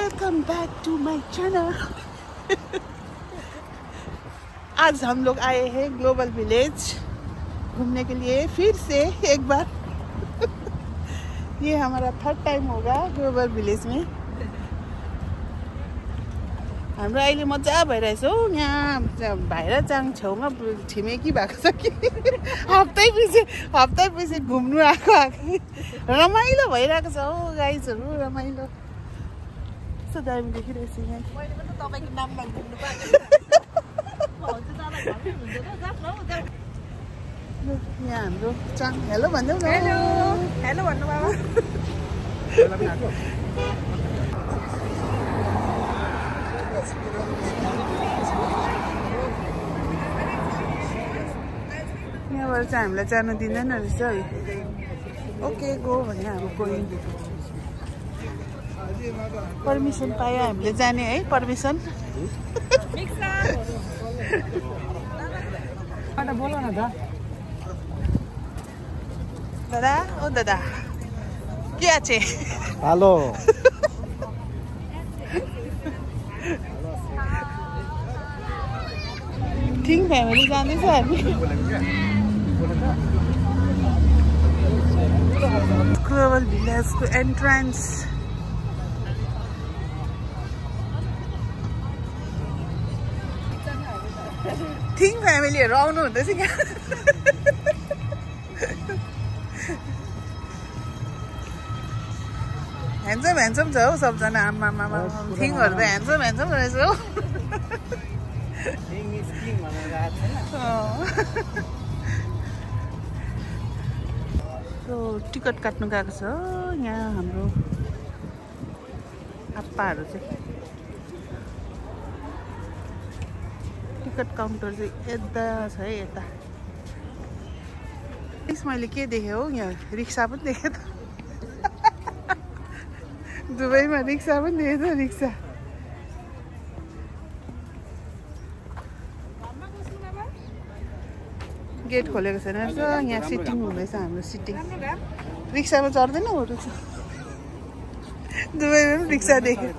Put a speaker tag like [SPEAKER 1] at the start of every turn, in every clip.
[SPEAKER 1] Welcome back to my channel. आज हम लोग आए हैं ग्लोबल विलेज घूमने के लिए फिर से एक बार। ये हमारा थर्ड टाइम होगा ग्लोबल विलेज में। हाम्रो अहिले मजा भइरहेछ हौ। यहाँ भाइराचाङ छेउमा छिमेकी भएको छ कि हप्तै पछि घुम्नु आएको रमाइलो भइरहेको छ हौ गाइजहरू। रमाइलो कस्तो दामी देखिरहेछ यहाँ। यहाँ हाम्रो चाङ हेलो भन्दै हेलो भन्नु बाबा। यहाँबाट चाहिँ हामीलाई जानु दिँदैन रहेछ है। ओके गो भने हामी गयौँ। पर्मिसन पायो हामीले जाने है। पर्मिसन
[SPEAKER 2] बोलो न
[SPEAKER 1] दादा। ओ दादा के आछे?
[SPEAKER 2] हेलो
[SPEAKER 1] थिङ फ्यामिली जाँदैछ हामी। Global विलेजको entrance. थिङ फ्यामिलीहरू आउनु हुँदैछ क्या। ह्यान्डसम छ हौ सबजना। आमामा थिङहरू त ह्यान्डसम रहेछ हौ। टिकट काट्नु गएको छ यहाँ हाम्रो आप्पाहरू चाहिँ। टिकट काउन्टर चाहिँ यता छ है यता। मैले के देखेँ हौ यहाँ रिक्सा पनि देखेँ त। दुबईमा रिक्सा पनि देखेँ त। रिक्सा गेट खोलेको छैन रहेछ। यहाँ सिटिङ हुँदैछ हाम्रो। सिटिङ रिक्सामा चढ्दैन हो रहेछ। दुबईमा पनि रिक्सा देख्यो।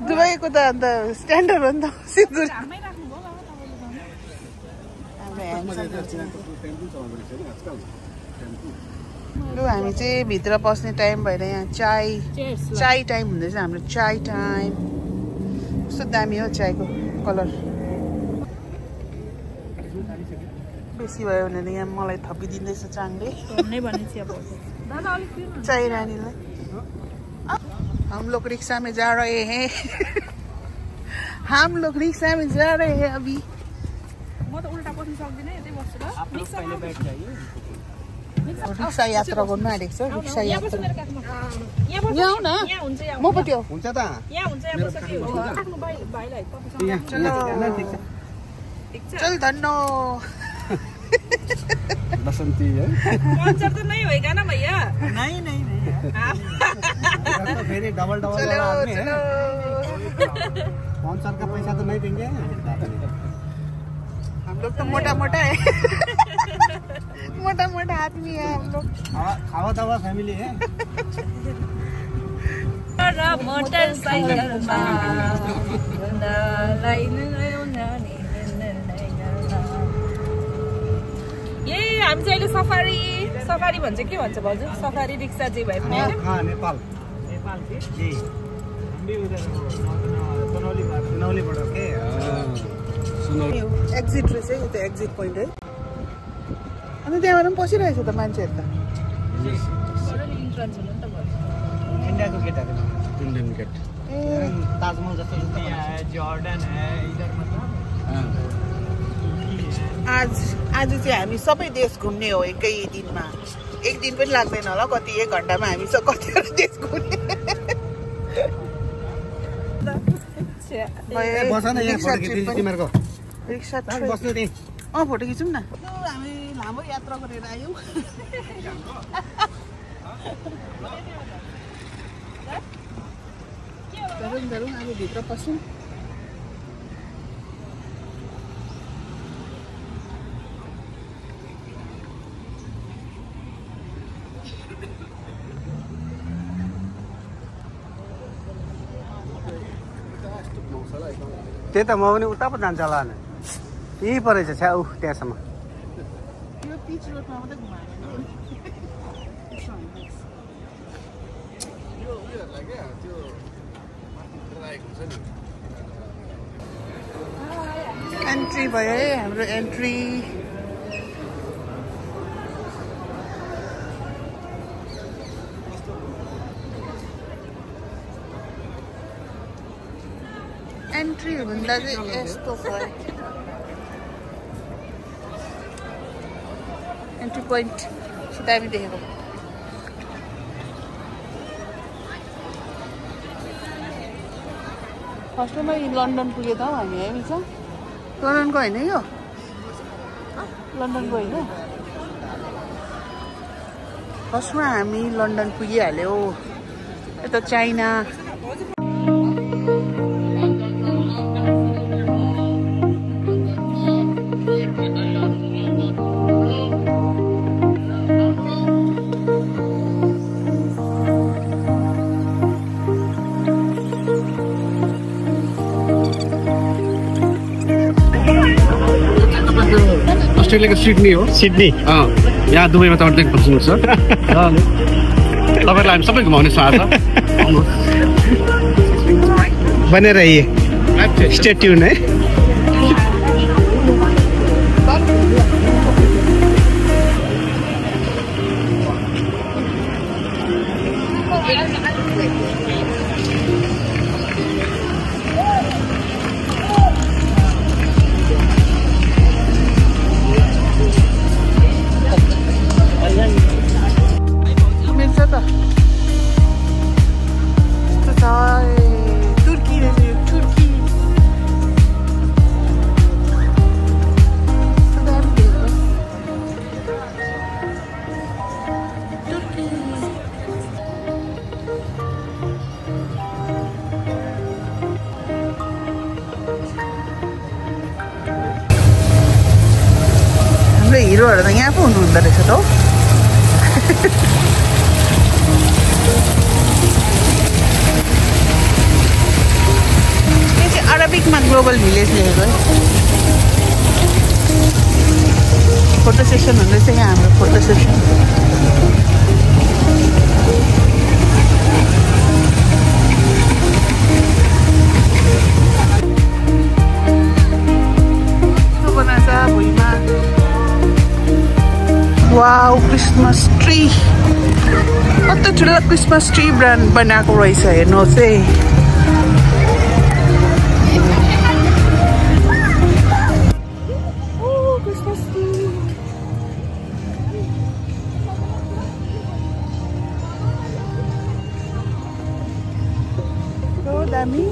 [SPEAKER 1] दुबईको त अन्त स्ट्यान्डर्ड हो नि त। सिलगढी लु हामी चाहिँ भित्र पस्ने टाइम भएर यहाँ चाय टाइम हुँदैछ हाम्रो। चाय टाइम कस्तो दामी हो चायको कलर। बेसी भयो भने यहाँ मलाई थपिदिँदैछ चाङले। चाय रानीलाई। हम लोग रिक्शा में जा रहे हैं। हम लोग रिक्शा में जा रहे हैं अभी। रिक्सा यात्रा गर्नु आँटेको छ। रिक्सा यात्रा यहाँ आऊ न। म पट्टि आऊ।
[SPEAKER 2] हुन्छ त
[SPEAKER 1] चल धन्नो।
[SPEAKER 2] बसंती है।
[SPEAKER 3] स्पॉन्सर तो नहीं होएगा ना भैया?
[SPEAKER 1] नहीं
[SPEAKER 2] फिर डबल वाला आदमी है। स्पॉन्सर का पैसा तो नहीं देंगे।
[SPEAKER 1] हम लोग तो मोटा है। मोटा आदमी है हम लोग।
[SPEAKER 2] खावा दावा फैमिली है।
[SPEAKER 3] मोटरसाइकल यही हामी चाहिँ अहिले सफारी भन्छ। के भन्छ भाउजू? सफारी रिक्सा चाहिँ भए पनि
[SPEAKER 2] नेपाल
[SPEAKER 1] एक्जिट रहेछ यो त। एक्जिट पोइन्ट है। अनि त्यहाँबाट पनि पसिरहेछ त मान्छेहरू त।
[SPEAKER 2] इंडिया को गेट है। Indian get. ताजमहल जैसा है। जॉर्डन है इधर मतलब।
[SPEAKER 1] आज चाहिँ हामी सबै देश घुम्ने हो एकै दिनमा। एक दिन पनि लाग्दैन होला कति। 1 घन्टामा हामी कतिवटा देश घुम्ने। रिक्सा फोटो खिचौँ न। हामी लामो यात्रा गरेर आयौँ। धरौँ अब भित्र पसौँ।
[SPEAKER 2] त्यही त म पनि उता पो जान्छ होला नि यही परेछ छ्या उ त्यहाँसम्म
[SPEAKER 1] यो पिच रोडमा मात्रै घुमायो एन्ट्री भयो है हाम्रो एन्ट्री एन्ट्री हुँदा चाहिँ यस्तो छ एन्ट्री पोइन्ट दामी देखेको फर्स्टमा लन्डन पुग्यो त हामी हामी छ लन्डनको होइन यो लन्डनको होइन फर्स्टमा हामी लन्डन पुगिहाल्यो यता चाइना
[SPEAKER 2] अस्ट्रेलियाको सिडनी हो सिडनी यहाँ दुबईमा त अर्धेक बस्नु छ तपाईँलाई हामी सबै घुमाउने चाह छ बनेर स्टे ट्युन है हिरोहरू त यहाँ पो हुनुहुँदो रहेछ त हौ यो चाहिँ अरबिकमा ग्लोबल भिलेज लेखेको है फोटो सेसन हुँदैछ यहाँ हाम्रो फोटो सेसन भुइँमा वाउ क्रिसमस ट्री कस्तो ठुलो क्रिसमस ट्री ब्रान्ड बनाएको रहेछ हेर्नुहोस् है क्रिसमस ट्री दामी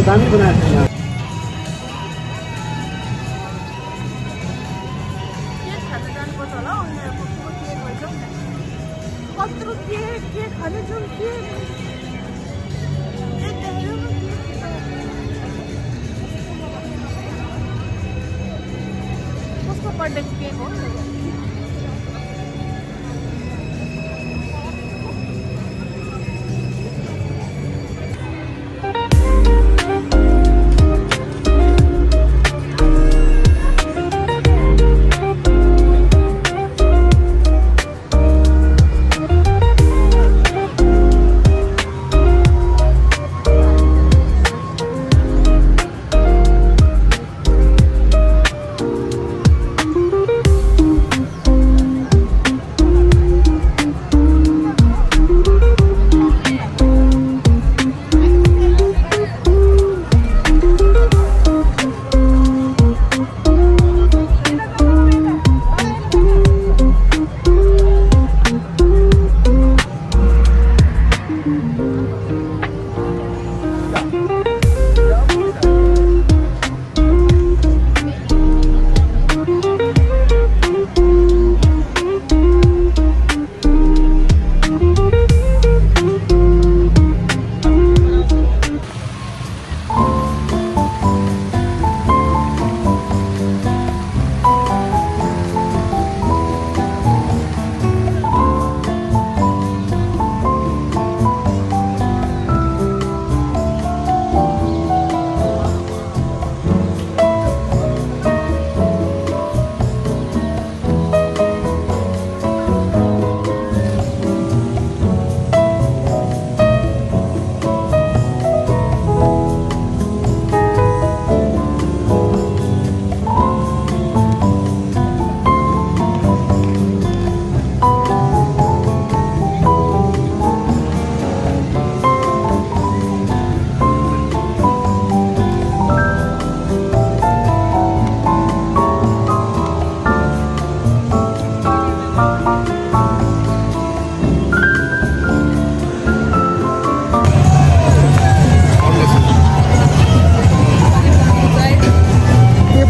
[SPEAKER 2] दामी बनाएको छ
[SPEAKER 1] कत्रो के खाने छौ के कसको बर्थडे केक हो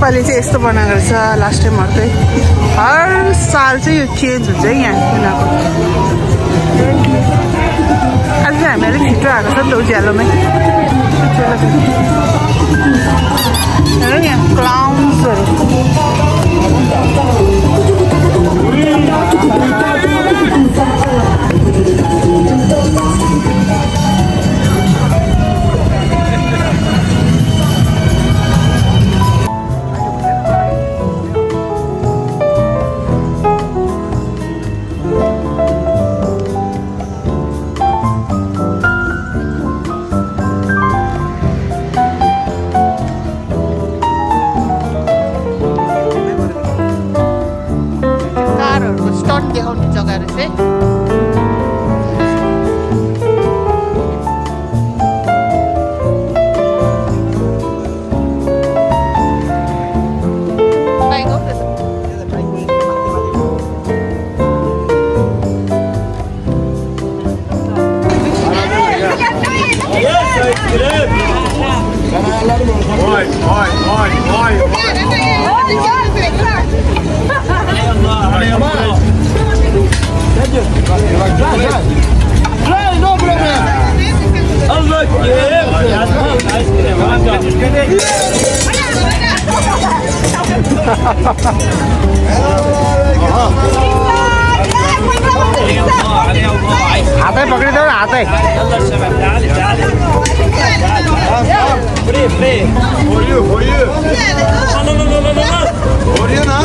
[SPEAKER 1] नेपाली चाहिँ यस्तो बनाएको रहेछ लास्ट टाइम अर्कै हर साल चाहिँ यो चेन्ज हुन्छ है यहाँ उनीहरूको आज चाहिँ हामी अलिक छिटो आएको छ नि त उज्यालोमै हेर यहाँ क्लाउन्सहरू देखाउने जग्गा रहेछ
[SPEAKER 2] No problem. Allah हातै पक्रिदेऊ न हातै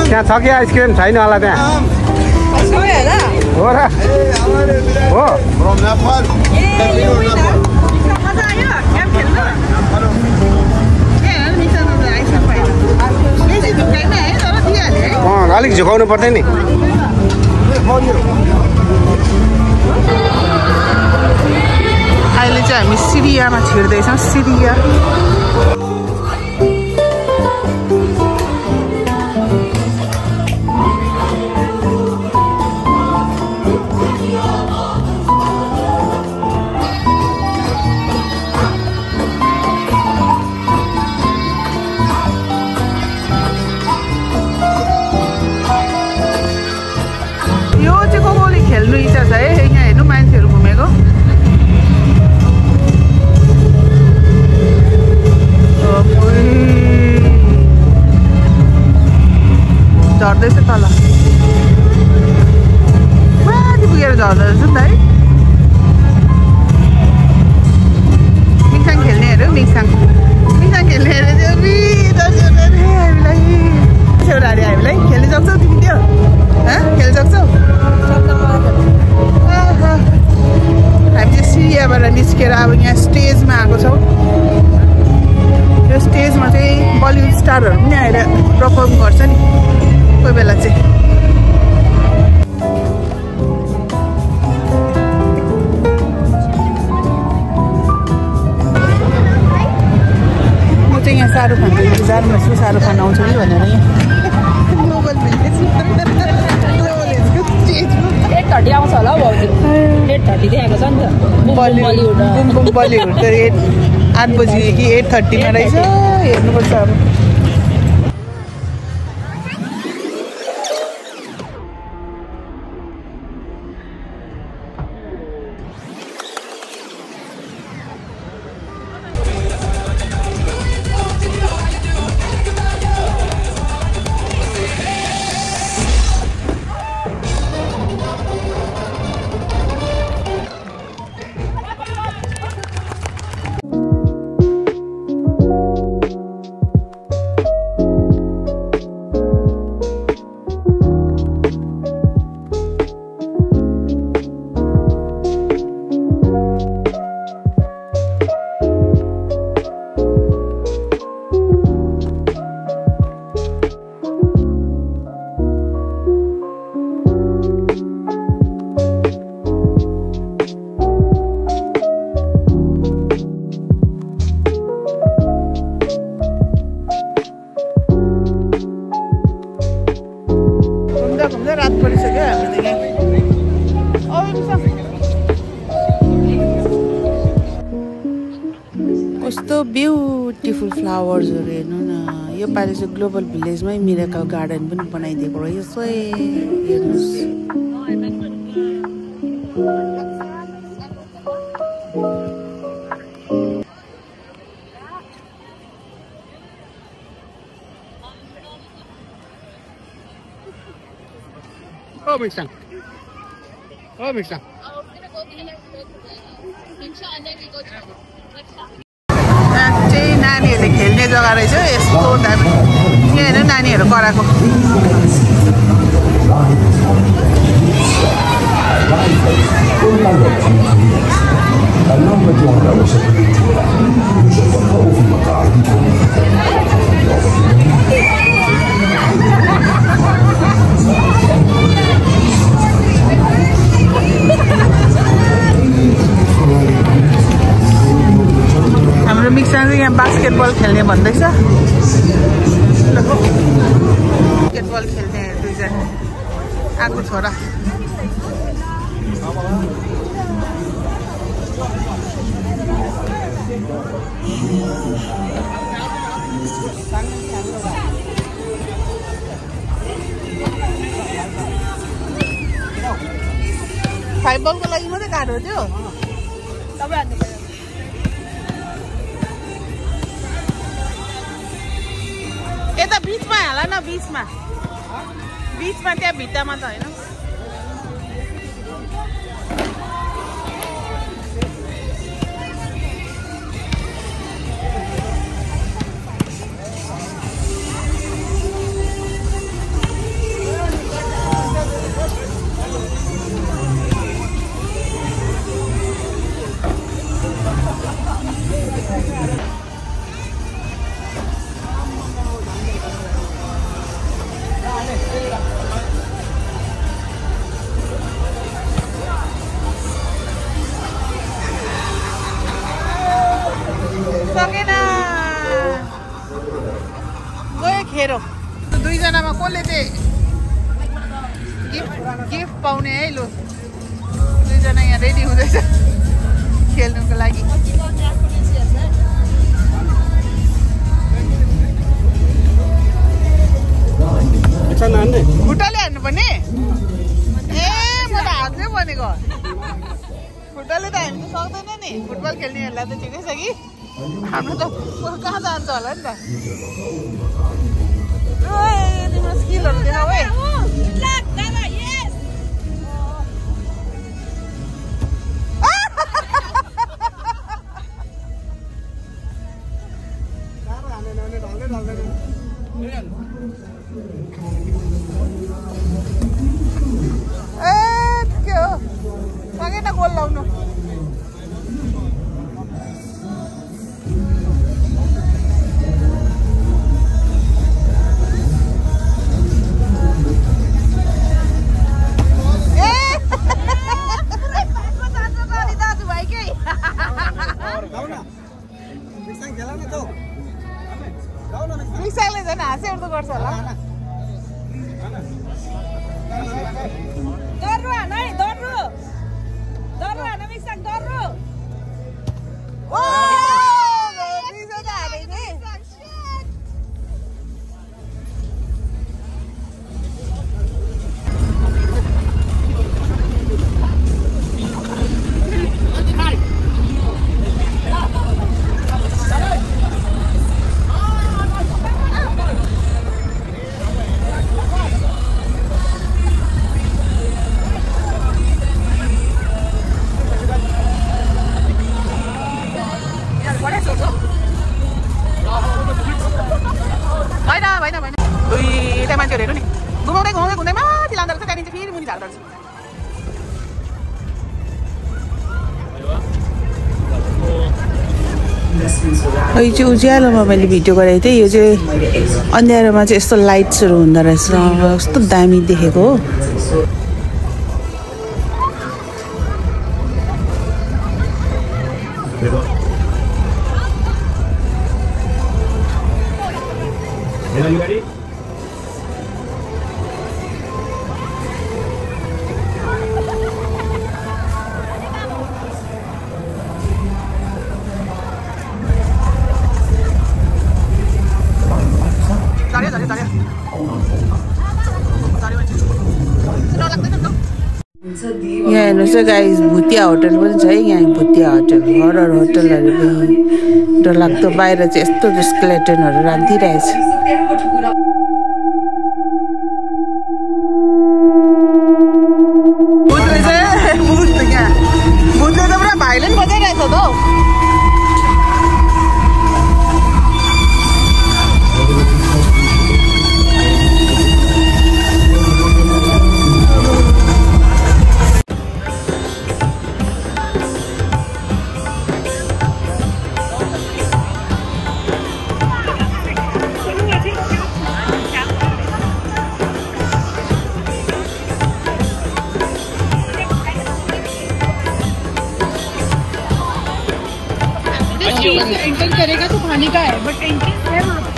[SPEAKER 2] त्यहाँ छ कि आइसक्रिम छैन होला त्यहाँ हो र हो अलिक झुकाउनु पर्दैन नि
[SPEAKER 1] अहिले चाहिँ हामी सिरियामा छिर्दैछौँ सिरिया खेल्नु इच्छा छ है झर्दो रहेछ नि त है मिक्साङ खेल्नेहरू मिक्साङ खेल्नेहरू चाहिँ हामीलाई एउटाहरू हामीलाई खेल्न सक्छौ तिमी त्यो खेल्न सक्छौ हामी चाहिँ सिरियाबाट निस्केर अब यहाँ स्टेजमा आएको छौँ यो स्टेजमा चाहिँ बलिउड स्टारहरू पनि आएर परफर्म गर्छ नि कोही बेला चाहिँ म चाहिँ यहाँ शाहरुख खानको इन्तजारमा छु शाहरुख खान आउँछ कि भनेर यहाँ ग्लोबल भिलेज
[SPEAKER 3] 8:30 आउँछ होला हौ भाउजू 8:30 देखाएको छ नि त बलिउड
[SPEAKER 1] बलिउड त 8 बजी कि 8:30 मा रहेछ हेर्नुपर्छ अब रात परिसक्यो हामी कस्तो ब्युटिफुल फ्लावर्सहरू हेर्नु न यो पालि चाहिँ ग्लोबल भिलेजमै मिरेकल गार्डन पनि बनाइदिएको रहेछ हेर्नुहोस्
[SPEAKER 2] Oh, Miksang. Oh, Miksang.
[SPEAKER 1] चाहिँ नानीहरूले खेल्ने जग्गा रहेछ यस्तो दामी यहाँ हेर्नु नानीहरू कराएको हाम्रो मिक्सर यहाँ बास्केटबल खेल्ने भन्दैछ बास्केटबल खेल्ने दुईजना आएको छोरा फाइभ बलको लागि मात्रै कार्ड हो त्यो यता बिचमा हाल न बिचमा त्यहाँ भित्तामा त होइन सकेन गयो खेरो दुईजनामा कसले चाहिँ गिफ्ट पाउने है लु दुईजना यहाँ रेडी हुँदैछ खेल्नुको लागि खुट्टाले हान्नुपर्ने ए म त हात्रै भनेको खुट्टाले त हामी त सक्दैन नि फुटबल खेल्नेहरूलाई त ठिकै छ कि हाम्रो त कहाँ जान्छ होला नि त तिम्रो स्किलहरू देखाऊ है यो चाहिँ उज्यालोमा मैले भिडियो गरेको थिएँ यो चाहिँ अँध्यारोमा चाहिँ यस्तो लाइट्सहरू हुँदो रहेछ कस्तो दामी देखेको हो यहाँ हेर्नुहोस् गाइस भुतिया होटल पनि छ है यहाँ भुतिया होटल हरर होटलहरू पनि डरलाग्दो बाहिर चाहिँ यस्तो स्केलेटनहरू राखिदिइरहेछ भुतले त पुरा भाइलेन्ट बजाइरहेछ त हौ एंटर करेगा तो खाने का है बट एंट्रेंस है वहाँ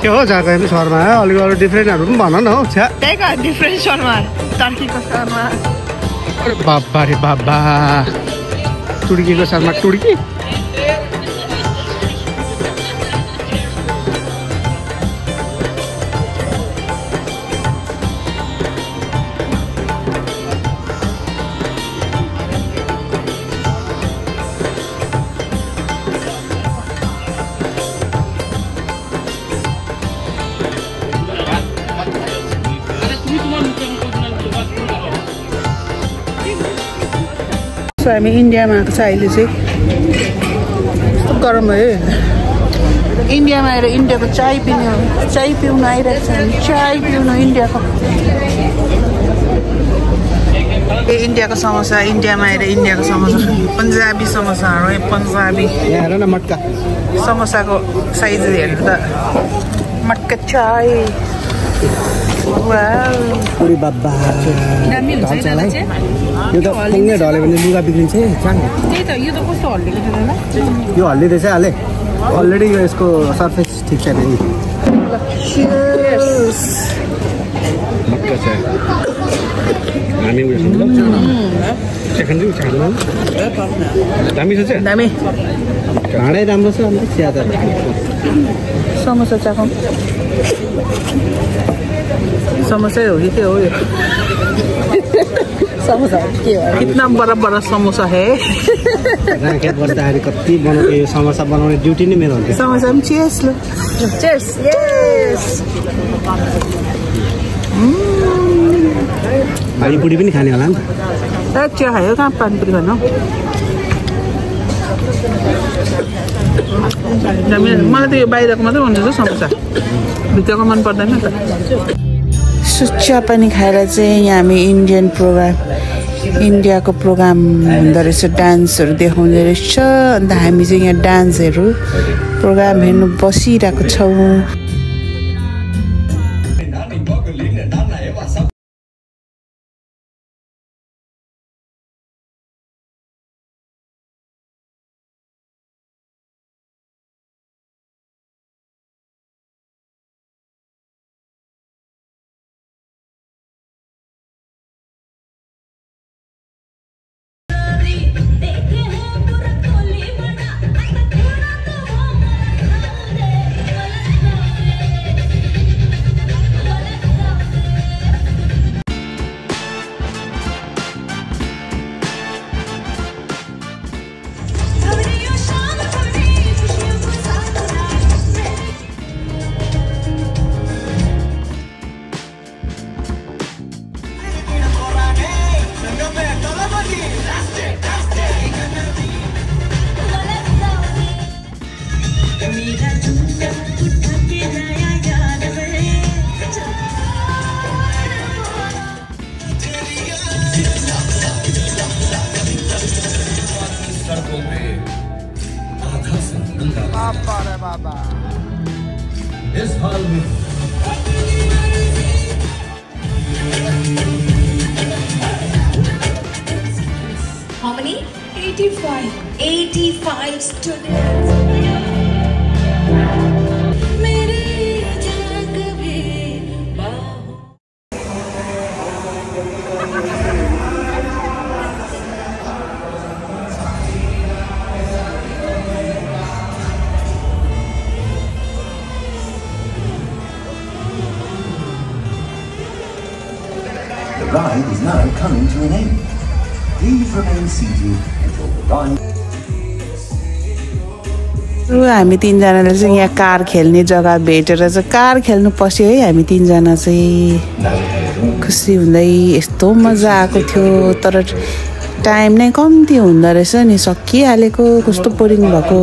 [SPEAKER 2] के हो जाको पनि शर्मा अलिक अरू डिफ्रेन्टहरू पनि भन न हौ छ्या
[SPEAKER 1] त्यही त डिफ्रेन्ट शर्मा टर्कीको शर्मा
[SPEAKER 2] अरे बाबा रे बाबा तुर्कीको शर्मा तुर्की
[SPEAKER 1] हामी इन्डियामा आएको छ अहिले चाहिँ कस्तो गरम भयो इन्डियामा आएर इन्डियाको चाय पिउनु आइरहेको छ हामी चाय पिउनु इन्डियाको इन्डियाको समोसा इन्डियामा आएर इन्डियाको समोसा पन्जाबी समोसाहरू पन्जाबी
[SPEAKER 2] हेर न मटका
[SPEAKER 1] समोसाको साइज हेर्नु त मटका चाय
[SPEAKER 2] पुरी बाबा यो त पुग्ने ढल्यो भने लुगा बिग्रिन्छ है
[SPEAKER 1] त्यही त यो त कस्तो हल्लिएको छ दादा
[SPEAKER 2] यो हल्लिँदैछ हाले अलरेडी यसको सर्फेस ठिक छैन दामी छ
[SPEAKER 1] दामी
[SPEAKER 2] भाँडै राम्रो छ अन्त चिया त
[SPEAKER 1] समोसा चाखौँ समोसै हो कि के हो यो समोसा के हो कितना बड़ा बड़ा समोसा है
[SPEAKER 2] राखेत बस्दाखेरि कति बनाउने समोसा बनाउने ड्युटी नै मेरो हुन्छ
[SPEAKER 1] समोसा पनि चेस ल चेस यस
[SPEAKER 2] पानीपुरी पनि खाने होला नि
[SPEAKER 1] त चिया खायो कहाँ पानीपुरी खानु मलाई त यो बाहिरको मात्रै भन्दैछ समोसा भित्रको मन पर्दैन त चिया पानी खाएर चाहिँ यहाँ हामी इन्डियाको प्रोग्राम हुँदो रहेछ डान्सहरू देखाउँदो रहेछ अन्त हामी चाहिँ यहाँ डान्सहरू प्रोग्राम हेर्नु बसिरहेको छौँ बाबा
[SPEAKER 2] इस हाल में
[SPEAKER 4] How many? 85. 85 students.
[SPEAKER 5] The ride is now coming to an end. Please remain seated until the ride.
[SPEAKER 1] हामी तीनजनाले चाहिँ यहाँ कार खेल्ने जग्गा भेटेर चाहिँ कार खेल्नु पस्यो है हामी तीनजना चाहिँ खुसी हुँदै यस्तो मजा आएको थियो तर टाइम नै कम्ती हुँदो रहेछ नि सकिहालेको कस्तो बोरिङ भएको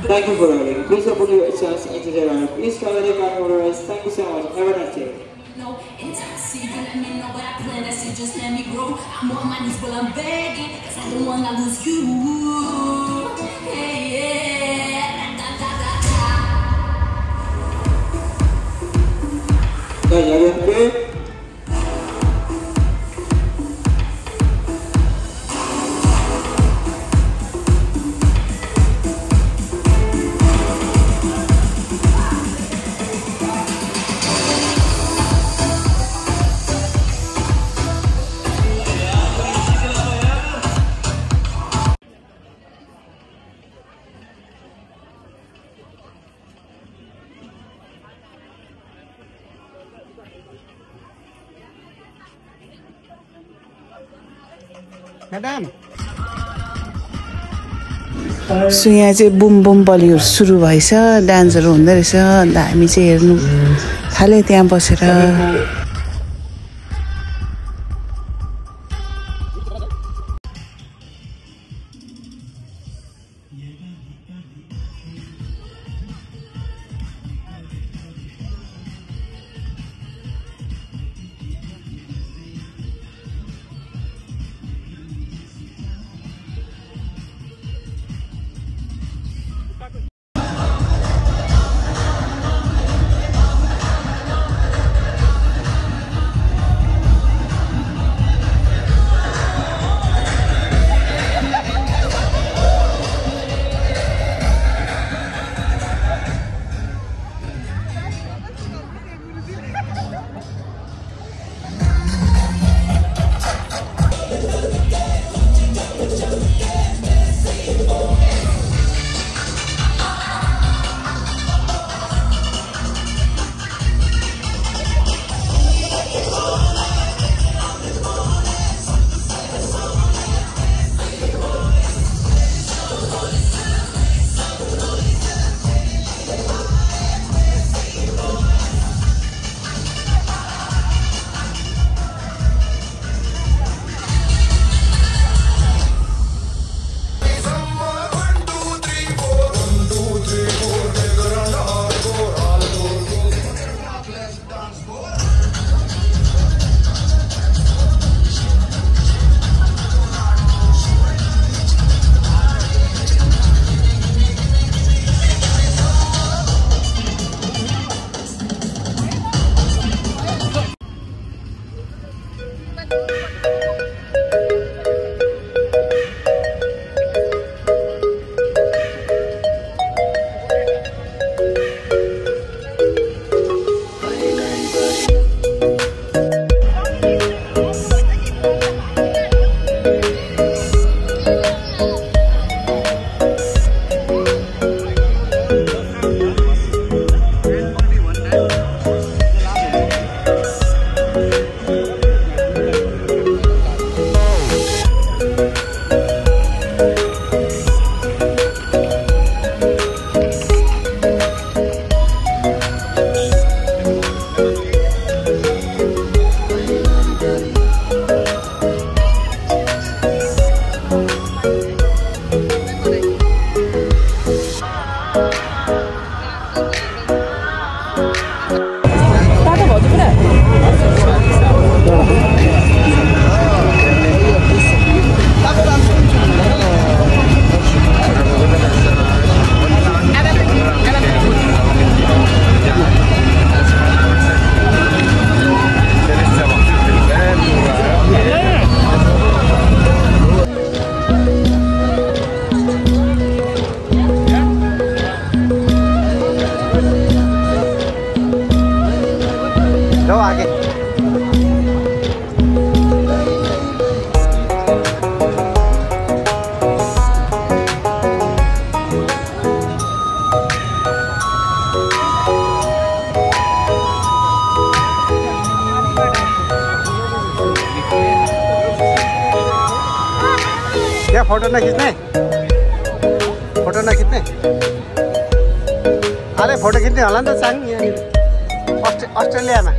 [SPEAKER 6] Thank you for riding. Please open your chance into the ride. Please cover the car motorized. Thank you so much. Have a nice day.
[SPEAKER 4] No, anytime I see you, let me know what I plan. I say just let me grow. I'm on my knees, but I'm begging, 'cause I don't wanna lose you. Hey, yeah. Da, da, da, da.
[SPEAKER 6] Yeah, you okay?
[SPEAKER 2] Madam.
[SPEAKER 1] So यहाँ चाहिँ boom boom Bollywood सुरु भएछ डान्सहरू हुँदो रहेछ अन्त हामी चाहिँ हेर्नु थाल्यो त्यहाँ बसेर
[SPEAKER 3] तातो भाउजू पुरा
[SPEAKER 2] जाओ आगे क्या फोटो ना खींचने अरे फोटो खिच्ने होला नि त चाङ यहाँनिर अस्ट्रेलियामा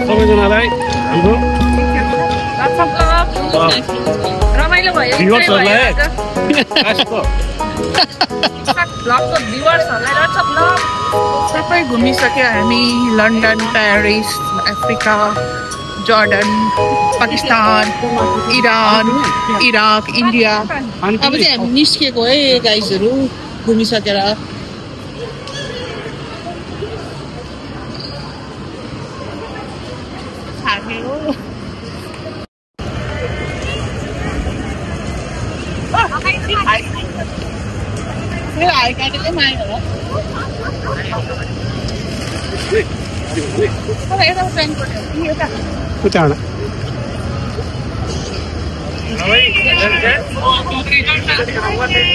[SPEAKER 7] सबैजनालाई हाम्रो
[SPEAKER 3] रमाइलो भयो सबै घुमिसक्यो हामी London Paris Africa Jordan Pakistan Iran Iraq India अब चाहिँ हामी निस्केको है गाइजहरू घुमिसकेर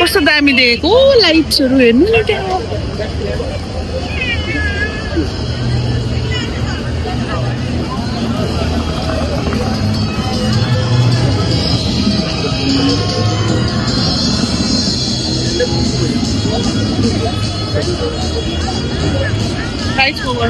[SPEAKER 3] कस्तो दामी देखेको लाइट्सहरू हेर्नु न त्यहाँ लाइट्स ओभर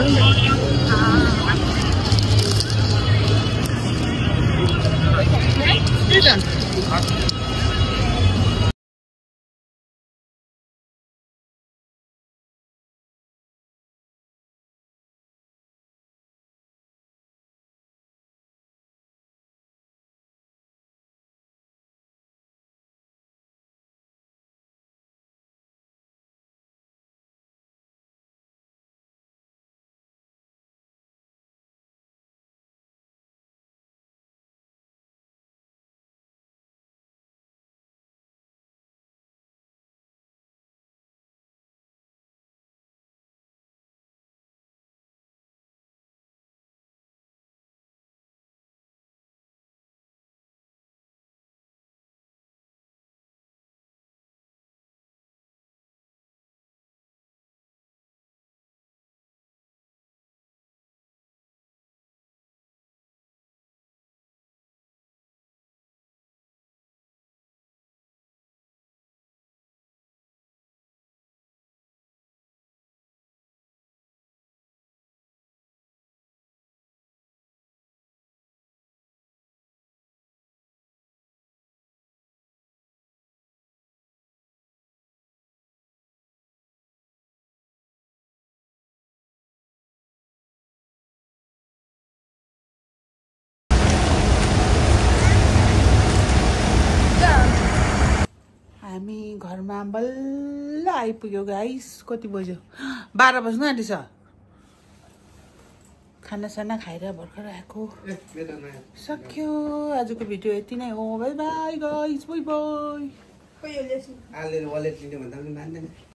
[SPEAKER 1] हामी घरमा बल्ल आइपुग्यो गाइस। कति बज्यो? 12 बज्न आँटिछ। खानासाना खाएर भर्खर आएको। सक्यो आजको भिडियो यति नै हो। Bye bye guys, bye bye.
[SPEAKER 2] आले वालेट लिने भन्दा पनि मान्दैन।